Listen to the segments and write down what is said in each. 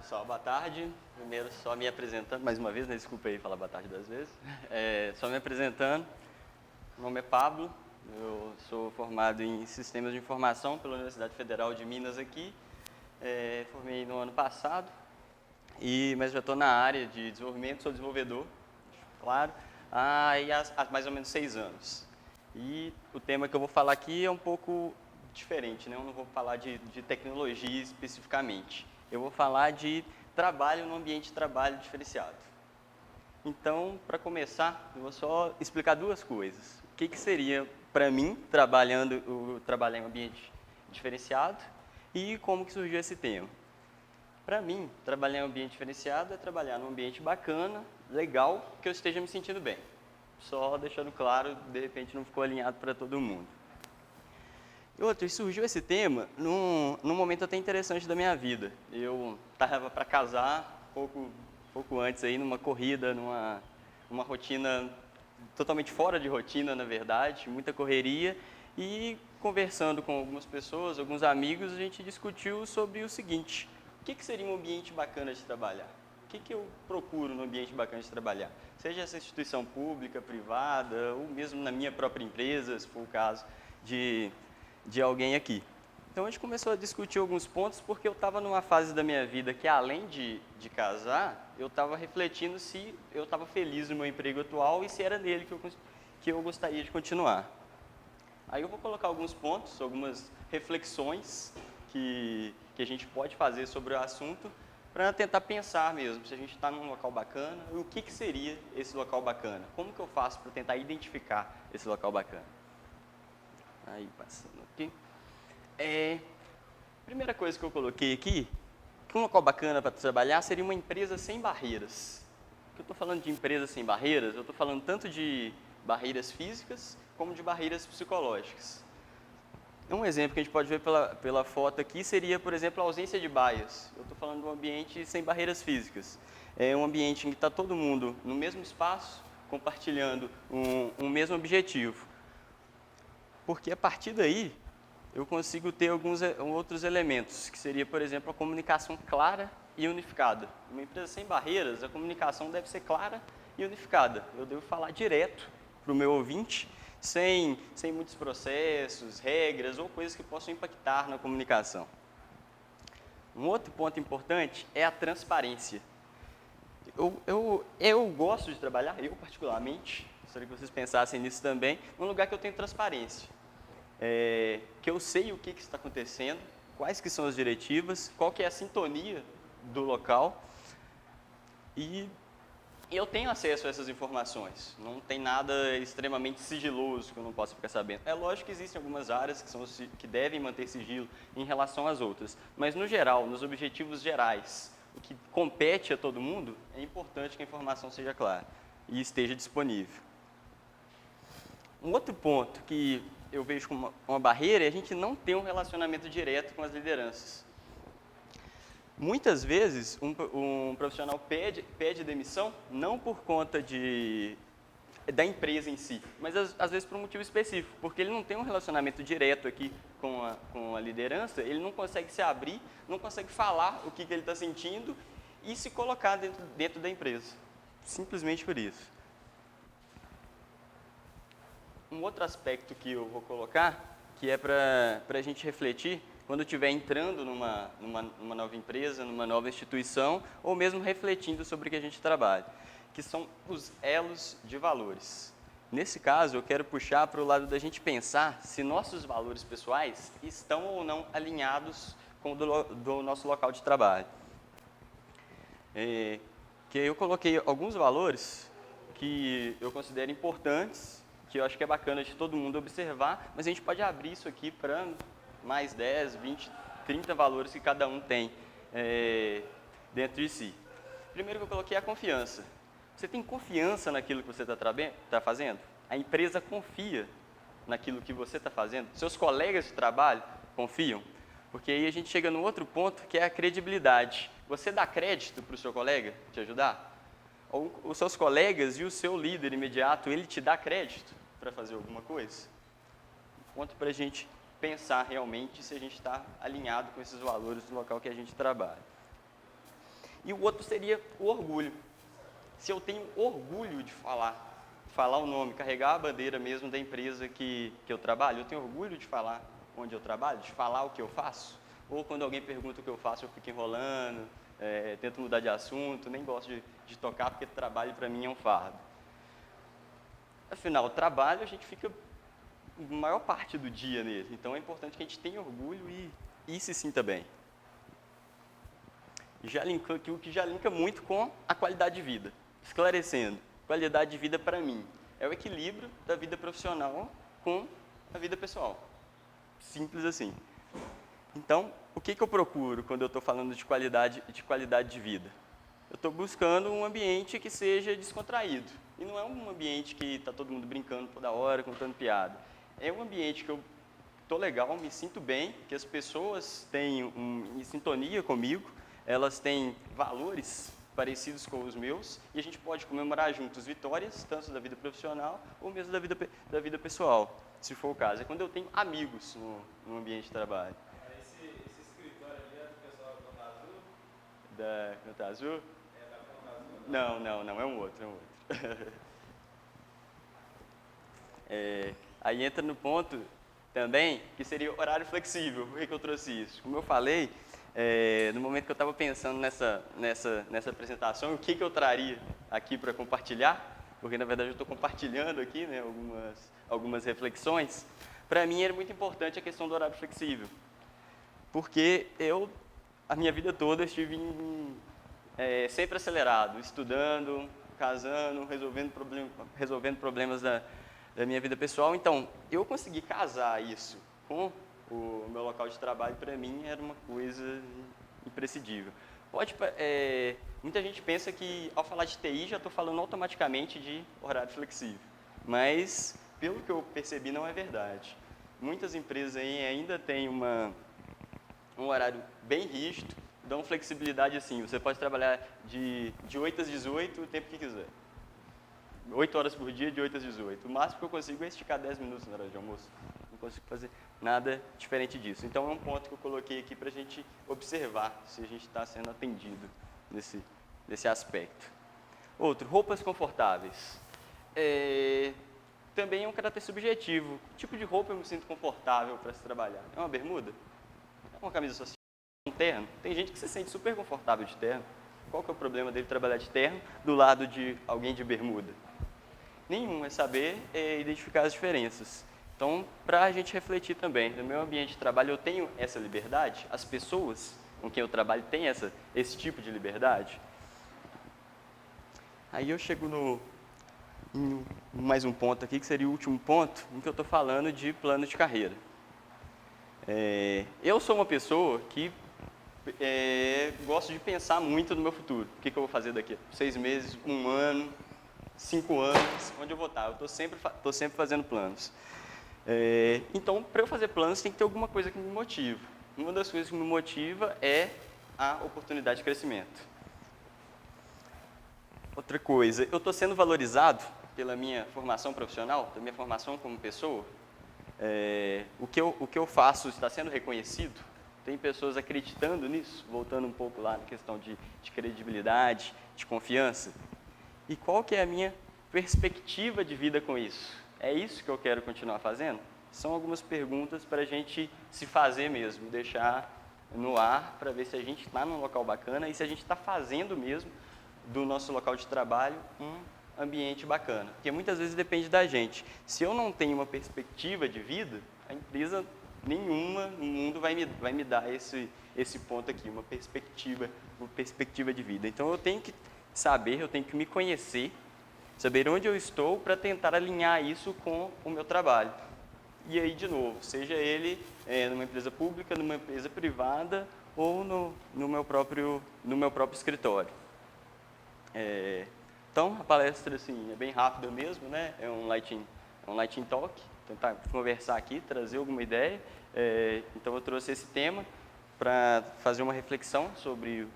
pessoal, boa tarde. Primeiro, só me apresentando, mais uma vez, né? Desculpa aí falar boa tarde 2 vezes. Só me apresentando, meu nome é Pablo, eu sou formado em Sistemas de Informação pela Universidade Federal de Minas aqui. Formei no ano passado, mas já estou na área de desenvolvimento, sou desenvolvedor, claro, há mais ou menos 6 anos. E o tema que eu vou falar aqui é um pouco diferente, né? Eu não vou falar de tecnologia especificamente. Eu vou falar de trabalho no ambiente de trabalho diferenciado. Então, para começar, eu vou só explicar 2 coisas. O que seria, para mim, trabalhar em um ambiente diferenciado e como que surgiu esse tema. Para mim, trabalhar em um ambiente diferenciado é trabalhar num ambiente bacana, legal, que eu esteja me sentindo bem. Só deixando claro, de repente não ficou alinhado para todo mundo. E surgiu esse tema num momento até interessante da minha vida. Eu estava para casar, pouco antes aí, numa corrida, numa rotina totalmente fora de rotina, na verdade, muita correria, e conversando com algumas pessoas, alguns amigos, a gente discutiu sobre o seguinte: o que seria um ambiente bacana de trabalhar? O que eu procuro no ambiente bacana de trabalhar? Seja essa instituição pública, privada, ou mesmo na minha própria empresa, se for o caso de alguém aqui. Então a gente começou a discutir alguns pontos porque eu estava numa fase da minha vida que, além de casar, eu estava refletindo se eu estava feliz no meu emprego atual e se era nele que eu gostaria de continuar. Aí eu vou colocar alguns pontos, algumas reflexões que a gente pode fazer sobre o assunto para tentar pensar mesmo se a gente está num local bacana e o que seria esse local bacana. Como que eu faço para tentar identificar esse local bacana? Aí, passando aqui. Primeira coisa que eu coloquei aqui, que um local bacana para trabalhar seria uma empresa sem barreiras. O que eu estou falando de empresa sem barreiras, eu estou falando tanto de barreiras físicas como de barreiras psicológicas. Um exemplo que a gente pode ver pela foto aqui seria, por exemplo, a ausência de bias. Eu estou falando de um ambiente sem barreiras físicas. É um ambiente em que está todo mundo no mesmo espaço, compartilhando um mesmo objetivo. Porque a partir daí, eu consigo ter alguns outros elementos, que seria, por exemplo, a comunicação clara e unificada. Uma empresa sem barreiras, a comunicação deve ser clara e unificada. Eu devo falar direto para o meu ouvinte, sem muitos processos, regras ou coisas que possam impactar na comunicação. Um outro ponto importante é a transparência. Eu gosto de trabalhar, eu particularmente, gostaria que vocês pensassem nisso também, num lugar que eu tenho transparência. Que eu sei o que está acontecendo, quais que são as diretivas, qual que é a sintonia do local e eu tenho acesso a essas informações. Não tem nada extremamente sigiloso que eu não possa ficar sabendo. É lógico que existem algumas áreas que devem manter sigilo em relação às outras, mas no geral, nos objetivos gerais, o que compete a todo mundo, é importante que a informação seja clara e esteja disponível. Um outro ponto que eu vejo como uma barreira é a gente não ter um relacionamento direto com as lideranças. Muitas vezes, um profissional pede demissão não por conta da empresa em si, mas às vezes por um motivo específico, porque ele não tem um relacionamento direto aqui com a liderança, ele não consegue se abrir, não consegue falar o que ele está sentindo e se colocar dentro da empresa. Simplesmente por isso. Um outro aspecto que eu vou colocar, que é para a gente refletir, quando estiver entrando numa nova empresa, numa nova instituição, ou mesmo refletindo sobre o que a gente trabalha, que são os elos de valores. Nesse caso, eu quero puxar para o lado da gente pensar se nossos valores pessoais estão ou não alinhados com o do nosso local de trabalho. Que eu coloquei alguns valores que eu considero importantes, que eu acho que é bacana de todo mundo observar, mas a gente pode abrir isso aqui para mais 10, 20, 30 valores que cada um tem dentro de si. Primeiro que eu coloquei é a confiança. Você tem confiança naquilo que você está fazendo? A empresa confia naquilo que você está fazendo? Seus colegas de trabalho confiam? Porque aí a gente chega num outro ponto, que é a credibilidade. Você dá crédito para o seu colega te ajudar? Ou os seus colegas e o seu líder imediato, ele te dá crédito para fazer alguma coisa? Ponto para a gente pensar realmente se a gente está alinhado com esses valores do local que a gente trabalha. E o outro seria o orgulho. Se eu tenho orgulho de falar o nome, carregar a bandeira mesmo da empresa que eu trabalho, eu tenho orgulho de falar onde eu trabalho, de falar o que eu faço. Ou quando alguém pergunta o que eu faço, eu fico enrolando, tento mudar de assunto, nem gosto de tocar, porque trabalho para mim é um fardo. Afinal, o trabalho a gente fica a maior parte do dia nele, então é importante que a gente tenha orgulho e se sinta bem. O que já linka muito com a qualidade de vida. Esclarecendo, qualidade de vida para mim é o equilíbrio da vida profissional com a vida pessoal. Simples assim. Então, o que eu procuro quando eu estou falando de qualidade de vida? Eu estou buscando um ambiente que seja descontraído. E não é um ambiente que está todo mundo brincando toda hora, contando piada. É um ambiente que eu estou legal, me sinto bem, que as pessoas têm em sintonia comigo, elas têm valores parecidos com os meus, e a gente pode comemorar juntos vitórias, tanto da vida profissional ou mesmo da vida pessoal, se for o caso. É quando eu tenho amigos no ambiente de trabalho. Esse escritório ali é do pessoal da Conta Azul? Da Conta Azul? É da Conta Azul? Não, é um outro. Aí entra no ponto também, que seria o horário flexível. Por que eu trouxe isso? Como eu falei, no momento que eu estava pensando nessa apresentação, o que eu traria aqui para compartilhar, porque na verdade eu estou compartilhando aqui, né, algumas reflexões, para mim era muito importante a questão do horário flexível, porque a minha vida toda eu estive sempre acelerado, estudando, casando, resolvendo problemas da minha vida pessoal. Então, eu consegui casar isso com o meu local de trabalho, para mim, era uma coisa imprescindível. Muita gente pensa que, ao falar de TI, já estou falando automaticamente de horário flexível. Mas, pelo que eu percebi, não é verdade. Muitas empresas aí ainda têm um horário bem rígido, dão flexibilidade assim. Você pode trabalhar de 8 às 18 o tempo que quiser. 8 horas por dia, de 8 às 18. O máximo que eu consigo é esticar 10 minutos na hora de almoço. Não consigo fazer nada diferente disso. Então, é um ponto que eu coloquei aqui para a gente observar se a gente está sendo atendido nesse aspecto. Outro, roupas confortáveis. Também é um caráter subjetivo. Que tipo de roupa eu me sinto confortável para se trabalhar? É uma bermuda? É uma camisa social? Um terno? Tem gente que se sente super confortável de terno. Qual que é o problema dele trabalhar de terno do lado de alguém de bermuda? Nenhum, é saber identificar as diferenças. Então, para a gente refletir também, no meu ambiente de trabalho eu tenho essa liberdade? As pessoas com quem eu trabalho têm esse tipo de liberdade? Aí eu chego em mais um ponto aqui, que seria o último ponto, em que eu estou falando de plano de carreira. Eu sou uma pessoa que gosto de pensar muito no meu futuro. O que eu vou fazer daqui a 6 meses, 1 ano, 5 anos, onde eu vou estar. Eu estou sempre fazendo planos. Então, para eu fazer planos, tem que ter alguma coisa que me motiva. Uma das coisas que me motiva é a oportunidade de crescimento. Outra coisa, eu estou sendo valorizado pela minha formação profissional, pela minha formação como pessoa. O que eu faço está sendo reconhecido? Tem pessoas acreditando nisso? Voltando um pouco lá na questão de credibilidade, de confiança. E qual que é a minha perspectiva de vida com isso? É isso que eu quero continuar fazendo? São algumas perguntas para a gente se fazer mesmo, deixar no ar para ver se a gente está num local bacana e se a gente está fazendo mesmo do nosso local de trabalho um ambiente bacana. Porque muitas vezes depende da gente. Se eu não tenho uma perspectiva de vida, a empresa nenhuma no mundo vai me dar esse ponto aqui, uma perspectiva de vida. Então eu tenho que saber, eu tenho que me conhecer, saber onde eu estou para tentar alinhar isso com o meu trabalho. E aí, de novo, seja ele numa empresa pública, numa empresa privada ou no meu próprio escritório. Então, a palestra assim, é bem rápida mesmo, né? É um lighting talk, tentar conversar aqui, trazer alguma ideia. Então, eu trouxe esse tema para fazer uma reflexão sobre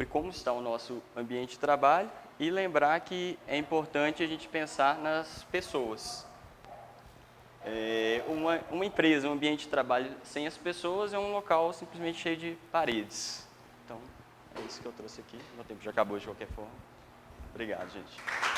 como está o nosso ambiente de trabalho e lembrar que é importante a gente pensar nas pessoas. Uma empresa, um ambiente de trabalho sem as pessoas é um local simplesmente cheio de paredes. Então, é isso que eu trouxe aqui. Meu tempo já acabou de qualquer forma. Obrigado, gente.